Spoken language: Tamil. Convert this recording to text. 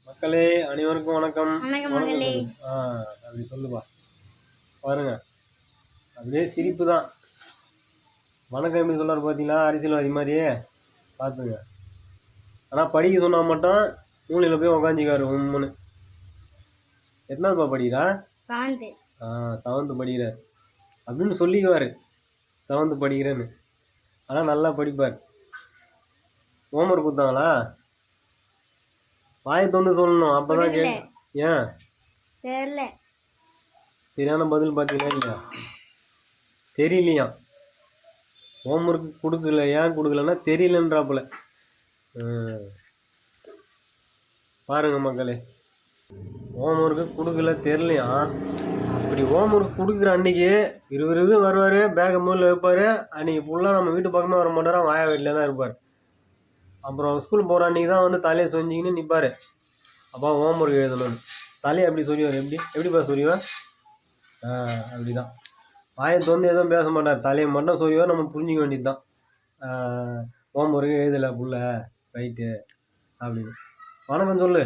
மக்களே அனைவருக்கும் வணக்கம். மக்களே அப்படி சொல்லுப்பா. பாருங்க, அப்படியே சிரிப்பு தான். வணக்கம் எப்படி சொன்னார் பார்த்தீங்களா, அரசியல்வாதி மாதிரியே பார்த்துங்க. ஆனால் படிக்க சொன்னால் மட்டும் மூலையில் போய் உக்காஞ்சிக்காரு உம்முன்னு. எத்தனாவதுப்பா படிக்கிறா? 7th படிக்கிறார் அப்படின்னு சொல்லிக்குவார், 7th படிக்கிறேன்னு. ஆனால் நல்லா படிப்பார். ஹோம்ஒர்க் கொடுத்தாங்களா? வாயை தொண்டு சொல்லணும், அப்பதான் கேட்க. ஏன் தெரியல, சரியான பதில் பார்த்தீங்களா இல்லையா? தெரியலையா? ஹோம்ஒர்க் கொடுக்கல. ஏன் கொடுக்கலன்னா தெரியலன்றாப்புல. பாருங்க மக்களே, ஹோம்ஒர்க்கு கொடுக்கல தெரியலையா? இப்படி ஹோம்ஒர்க் கொடுக்குற அன்றைக்கி இருவர் வருவார், பேக்கை மூலையில் வைப்பார். அன்றைக்கி ஃபுல்லாக நம்ம வீட்டு பக்கமே வர மாட்டாரா, வாயா வீட்டில் தான் இருப்பார். அப்புறம் ஸ்கூல் போகிற அன்றைக்கி தான் வந்து தலையை சொஞ்சிக்கின்னு நிற்பார். அப்போ ஹோம்ஒர்க் எழுதணும்னு தலையை அப்படி சொல்லிவார். எப்படிப்பா சொல்லிவார்? அப்படி தான் வாயை வந்து எதுவும் பேச மாட்டார், தலையை மட்டும் சொல்லிவார். நம்ம புரிஞ்சிக்க வேண்டியது தான், ஹோம்ஒர்க்கு எழுதலை புள்ள ரைட்டு அப்படின்னு. வணக்கம் சொல்லு.